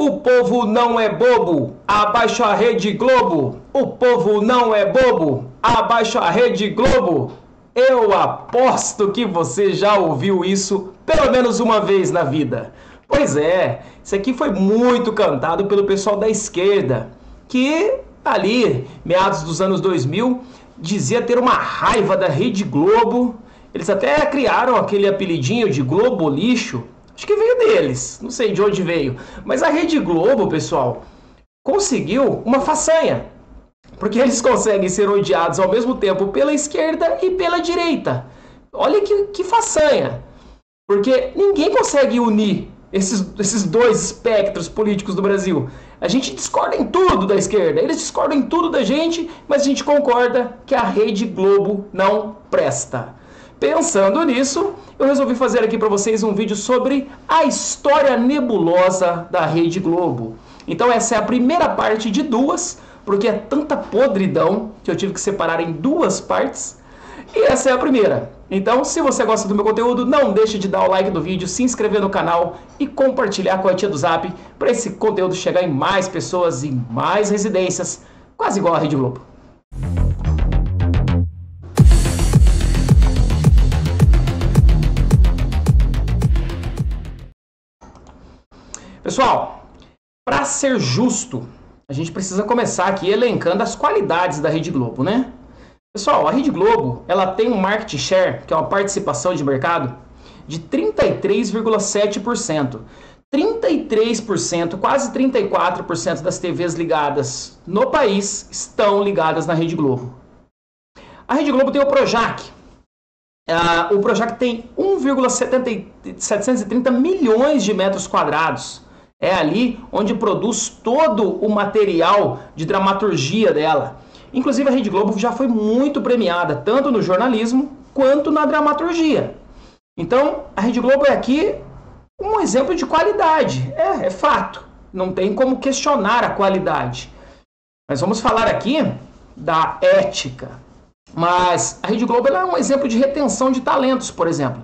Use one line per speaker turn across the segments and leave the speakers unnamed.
O povo não é bobo, abaixo a Rede Globo. O povo não é bobo, abaixo a Rede Globo. Eu aposto que você já ouviu isso pelo menos uma vez na vida. Pois é, isso aqui foi muito cantado pelo pessoal da esquerda, que ali, meados dos anos 2000, dizia ter uma raiva da Rede Globo. Eles até criaram aquele apelidinho de Globo Lixo. Acho que veio deles, não sei de onde veio. Mas a Rede Globo, pessoal, conseguiu uma façanha. Porque eles conseguem ser odiados ao mesmo tempo pela esquerda e pela direita. Olha que façanha. Porque ninguém consegue unir esses dois espectros políticos do Brasil. A gente discorda em tudo da esquerda, eles discordam em tudo da gente, mas a gente concorda que a Rede Globo não presta. Pensando nisso, eu resolvi fazer aqui para vocês um vídeo sobre a história nebulosa da Rede Globo. Então essa é a primeira parte de duas, porque é tanta podridão que eu tive que separar em duas partes. E essa é a primeira. Então, se você gosta do meu conteúdo, não deixe de dar o like do vídeo, se inscrever no canal e compartilhar com a tia do Zap para esse conteúdo chegar em mais pessoas e mais residências, quase igual a Rede Globo. Pessoal, para ser justo, a gente precisa começar aqui elencando as qualidades da Rede Globo, né? Pessoal, a Rede Globo, ela tem um market share, que é uma participação de mercado, de 33,7%. 33%, quase 34% das TVs ligadas no país estão ligadas na Rede Globo. A Rede Globo tem o Projac. O Projac tem 1,730 milhões de metros quadrados. É ali onde produz todo o material de dramaturgia dela. Inclusive a Rede Globo já foi muito premiada, tanto no jornalismo quanto na dramaturgia. Então, a Rede Globo é aqui um exemplo de qualidade. É fato. Não tem como questionar a qualidade. Mas vamos falar aqui da ética. Mas a Rede Globo ela é um exemplo de retenção de talentos, por exemplo.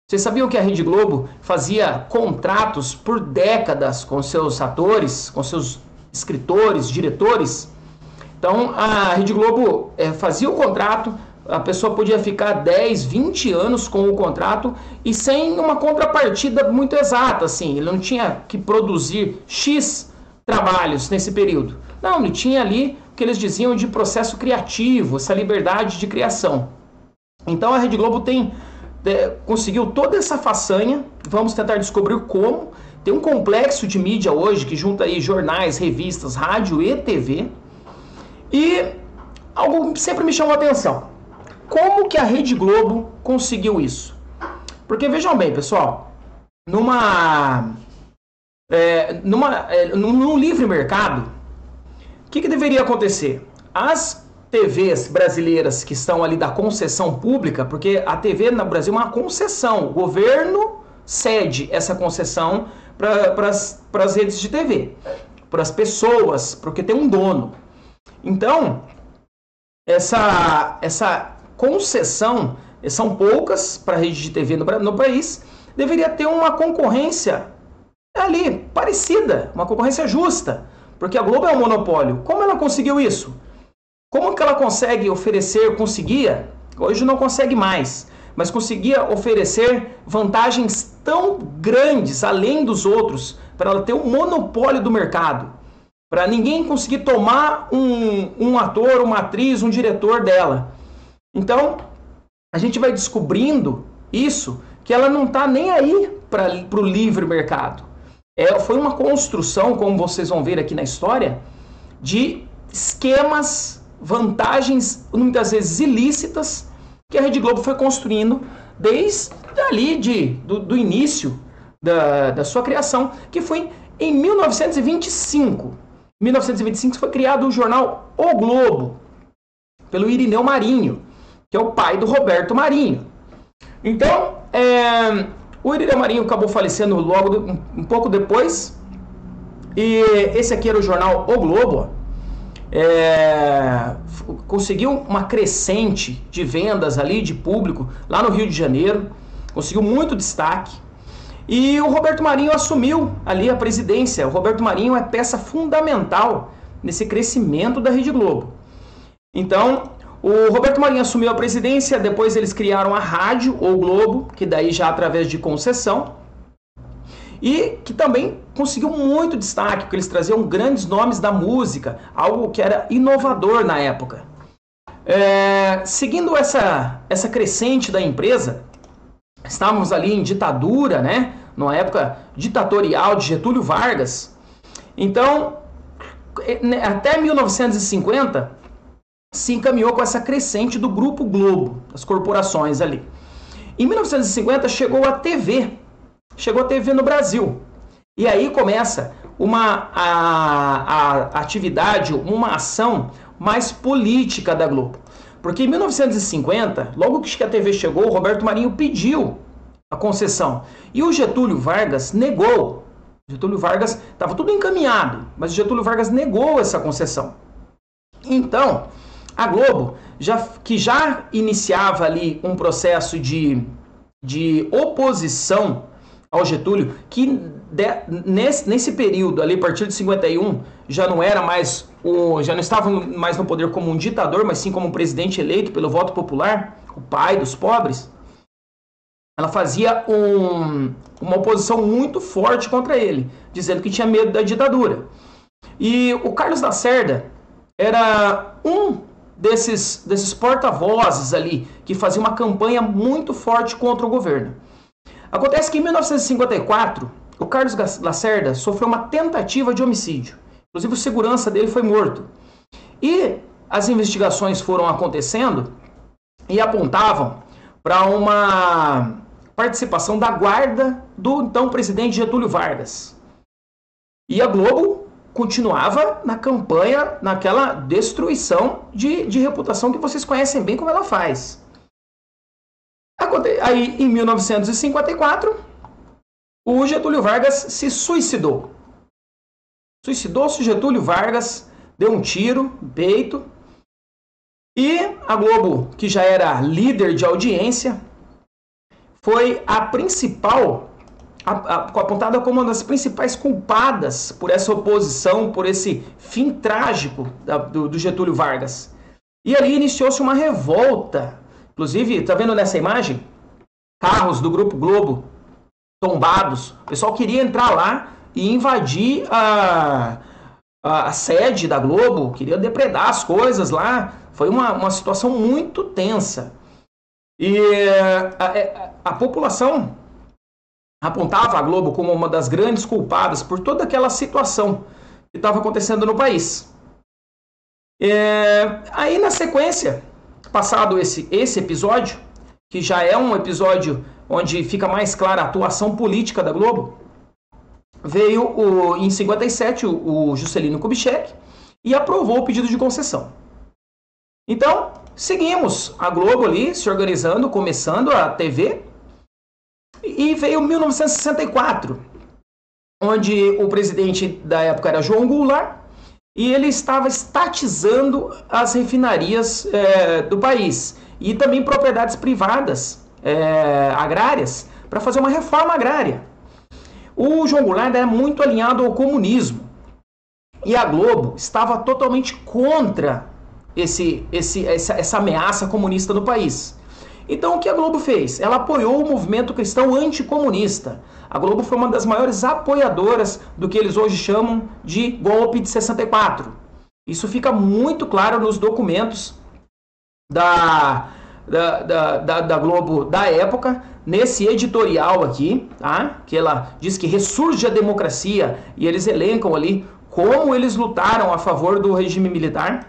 Vocês sabiam que a Rede Globo fazia contratos por décadas com seus atores, com seus escritores, diretores? Então, a Rede Globo fazia o contrato, a pessoa podia ficar 10, 20 anos com o contrato e sem uma contrapartida muito exata, assim. Ele não tinha que produzir X trabalhos nesse período. Não, ele tinha ali o que eles diziam de processo criativo, essa liberdade de criação. Então, a Rede Globo conseguiu toda essa façanha, vamos tentar descobrir como. Tem um complexo de mídia hoje que junta aí jornais, revistas, rádio e TV. E algo sempre me chamou a atenção. Como que a Rede Globo conseguiu isso? Porque vejam bem, pessoal, num livre mercado, o que deveria acontecer? As TVs brasileiras que estão ali da concessão pública, porque a TV no Brasil é uma concessão, o governo cede essa concessão para as redes de TV, para as pessoas, porque tem um dono. Então, essa concessão, são poucas para a rede de TV no país, deveria ter uma concorrência ali, parecida, uma concorrência justa, porque a Globo é um monopólio. Como ela conseguiu isso? Como que ela conseguia, hoje não consegue mais, mas conseguia oferecer vantagens tão grandes, além dos outros, para ela ter um monopólio do mercado? Para ninguém conseguir tomar um ator, uma atriz, um diretor dela. Então, a gente vai descobrindo isso, que ela não está nem aí para o livre mercado. Foi uma construção, como vocês vão ver aqui na história, de esquemas, vantagens, muitas vezes ilícitas, que a Rede Globo foi construindo desde ali do início da sua criação, que foi em 1925. Em 1925 foi criado o jornal O Globo, pelo Irineu Marinho, que é o pai do Roberto Marinho. Então, o Irineu Marinho acabou falecendo logo um pouco depois, e esse aqui era o jornal O Globo. Conseguiu uma crescente de vendas ali, de público, lá no Rio de Janeiro, conseguiu muito destaque. E o Roberto Marinho assumiu ali a presidência. O Roberto Marinho é peça fundamental nesse crescimento da Rede Globo. Então, o Roberto Marinho assumiu a presidência, depois eles criaram a rádio, ou Globo, que daí já através de concessão, e que também conseguiu muito destaque, porque eles traziam grandes nomes da música, algo que era inovador na época. Seguindo essa crescente da empresa, estávamos ali em ditadura, né? Numa época ditatorial de Getúlio Vargas. Então, até 1950, se encaminhou com essa crescente do Grupo Globo, das corporações ali. Em 1950 chegou a TV no Brasil. E aí começa a atividade, uma ação mais política da Globo. Porque em 1950, logo que a TV chegou, o Roberto Marinho pediu a concessão. E o Getúlio Vargas negou. Getúlio Vargas estava tudo encaminhado, mas o Getúlio Vargas negou essa concessão. Então, a Globo, que já iniciava ali um processo de oposição ao Getúlio, que nesse período ali, a partir de 51, já não estava mais no poder como um ditador, mas sim como um presidente eleito pelo voto popular, o pai dos pobres. Ela fazia uma oposição muito forte contra ele, dizendo que tinha medo da ditadura. E o Carlos Lacerda era um desses porta-vozes ali, que fazia uma campanha muito forte contra o governo. Acontece que em 1954, o Carlos Lacerda sofreu uma tentativa de homicídio. Inclusive, o segurança dele foi morto. E as investigações foram acontecendo e apontavam para uma participação da guarda do então presidente Getúlio Vargas. E a Globo continuava na campanha, naquela destruição de reputação que vocês conhecem bem como ela faz. Aí, em 1954, o Getúlio Vargas se suicidou. Suicidou-se o Getúlio Vargas, deu um tiro no peito. E a Globo, que já era líder de audiência, foi a principal, apontada como uma das principais culpadas por essa oposição, por esse fim trágico do Getúlio Vargas. E ali iniciou-se uma revolta. Inclusive, tá vendo nessa imagem? Carros do Grupo Globo tombados. O pessoal queria entrar lá e invadir a sede da Globo, queria depredar as coisas lá. Foi uma situação muito tensa. E a população apontava a Globo como uma das grandes culpadas por toda aquela situação que estava acontecendo no país. Aí, na sequência, passado esse episódio, que já é um episódio onde fica mais clara a atuação política da Globo, veio em 57 o Juscelino Kubitschek e aprovou o pedido de concessão. Então, seguimos a Globo ali se organizando, começando a TV, e veio 1964, onde o presidente da época era João Goulart, e ele estava estatizando as refinarias do país e também propriedades privadas agrárias para fazer uma reforma agrária. O João Goulart era muito alinhado ao comunismo e a Globo estava totalmente contra essa ameaça comunista no país. Então, o que a Globo fez? Ela apoiou o movimento cristão anticomunista. A Globo foi uma das maiores apoiadoras do que eles hoje chamam de golpe de 64. Isso fica muito claro nos documentos da Globo da época, nesse editorial aqui, tá? Que ela diz que ressurge a democracia, e eles elencam ali como eles lutaram a favor do regime militar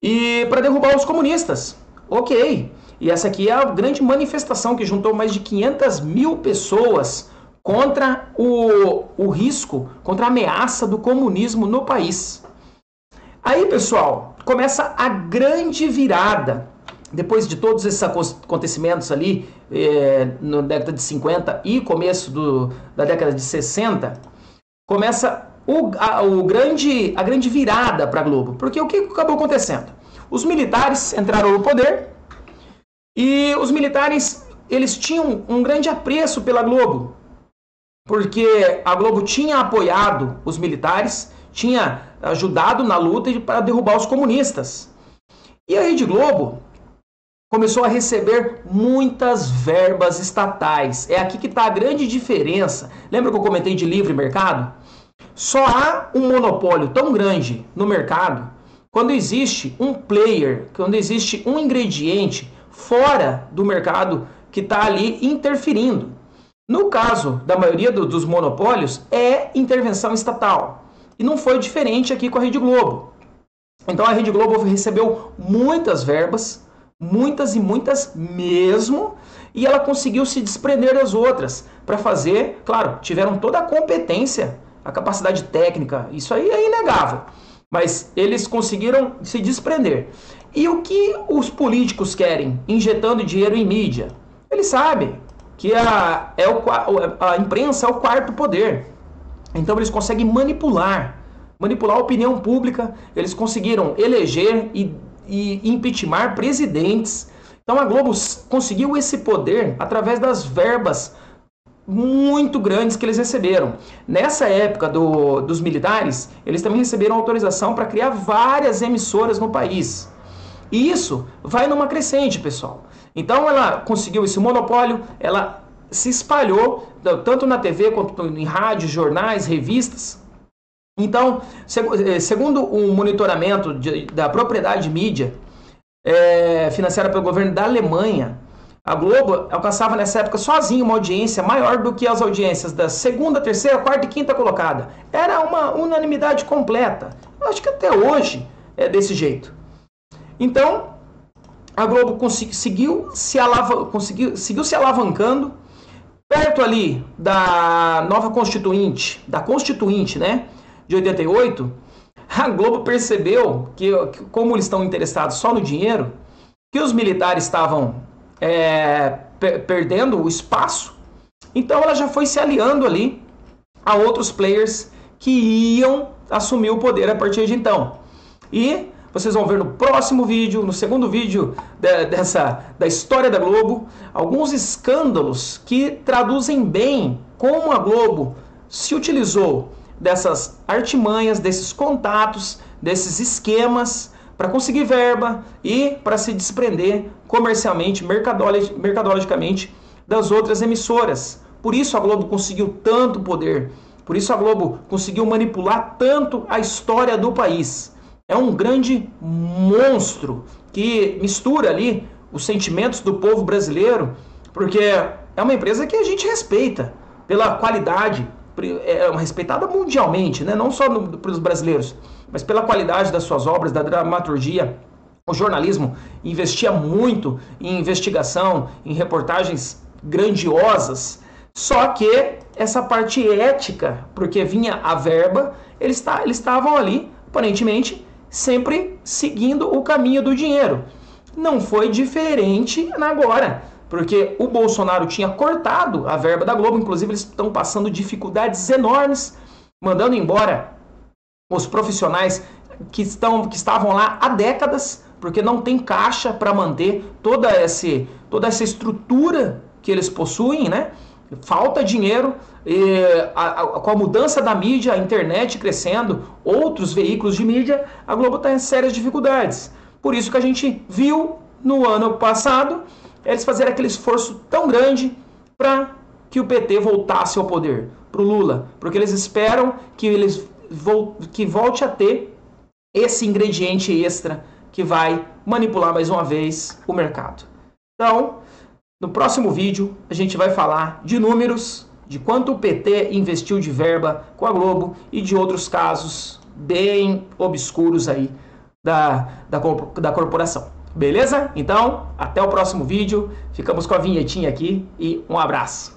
e para derrubar os comunistas. Ok. E essa aqui é a grande manifestação que juntou mais de 500 mil pessoas contra o risco, contra a ameaça do comunismo no país. Aí, pessoal, começa a grande virada. Depois de todos esses acontecimentos ali, na década de 50 e começo da década de 60, começa a grande virada para a Globo. Porque o que acabou acontecendo? Os militares entraram no poder. E os militares, eles tinham um grande apreço pela Globo. porque a Globo tinha apoiado os militares, tinha ajudado na luta para derrubar os comunistas. E a Rede Globo começou a receber muitas verbas estatais. É aqui que está a grande diferença. Lembra que eu comentei de livre mercado? Só há um monopólio tão grande no mercado quando existe um player, quando existe um ingrediente fora do mercado que está ali interferindo. No caso da maioria dos monopólios, é intervenção estatal. E não foi diferente aqui com a Rede Globo. Então a Rede Globo recebeu muitas verbas, muitas e muitas mesmo, e ela conseguiu se desprender das outras para fazer, claro, tiveram toda a competência, a capacidade técnica, isso aí é inegável, mas eles conseguiram se desprender. E o que os políticos querem injetando dinheiro em mídia? Eles sabem que a imprensa é o quarto poder, então eles conseguem manipular a opinião pública, eles conseguiram eleger e impeachment presidentes. Então a Globo conseguiu esse poder através das verbas muito grandes que eles receberam. Nessa época dos militares, eles também receberam autorização para criar várias emissoras no país. E isso vai numa crescente, pessoal. Então ela conseguiu esse monopólio, ela se espalhou tanto na TV quanto em rádio, jornais, revistas. Então, segundo um monitoramento da propriedade de mídia financiada pelo governo da Alemanha, a Globo alcançava nessa época sozinha uma audiência maior do que as audiências da segunda, terceira, quarta e quinta colocada. Era uma unanimidade completa. Eu acho que até hoje é desse jeito. Então, a Globo seguiu se alavancando perto ali da nova Constituinte, né? De 88, a Globo percebeu que como eles estão interessados só no dinheiro, que os militares estavam perdendo o espaço, então ela já foi se aliando ali a outros players que iam assumir o poder a partir de então. E vocês vão ver no próximo vídeo, no segundo vídeo da história da Globo, alguns escândalos que traduzem bem como a Globo se utilizou dessas artimanhas, desses contatos, desses esquemas para conseguir verba e para se desprender comercialmente, mercadologicamente das outras emissoras. Por isso a Globo conseguiu tanto poder, por isso a Globo conseguiu manipular tanto a história do país. É um grande monstro que mistura ali os sentimentos do povo brasileiro, porque é uma empresa que a gente respeita pela qualidade, é respeitada mundialmente, né? Não só pelos brasileiros, mas pela qualidade das suas obras, da dramaturgia. O jornalismo investia muito em investigação, em reportagens grandiosas, só que essa parte ética, porque vinha a verba, eles estavam ali, aparentemente, sempre seguindo o caminho do dinheiro. Não foi diferente agora, porque o Bolsonaro tinha cortado a verba da Globo, inclusive eles estão passando dificuldades enormes, mandando embora os profissionais que estavam lá há décadas, porque não tem caixa para manter toda essa estrutura que eles possuem, né? Falta dinheiro, com a mudança da mídia, a internet crescendo, outros veículos de mídia, a Globo está em sérias dificuldades. Por isso que a gente viu no ano passado eles fazerem aquele esforço tão grande para que o PT voltasse ao poder, para o Lula, porque eles esperam que volte a ter esse ingrediente extra que vai manipular mais uma vez o mercado. Então, no próximo vídeo a gente vai falar de números, de quanto o PT investiu de verba com a Globo e de outros casos bem obscuros aí da corporação. Beleza? Então, até o próximo vídeo. Ficamos com a vinhetinha aqui e um abraço.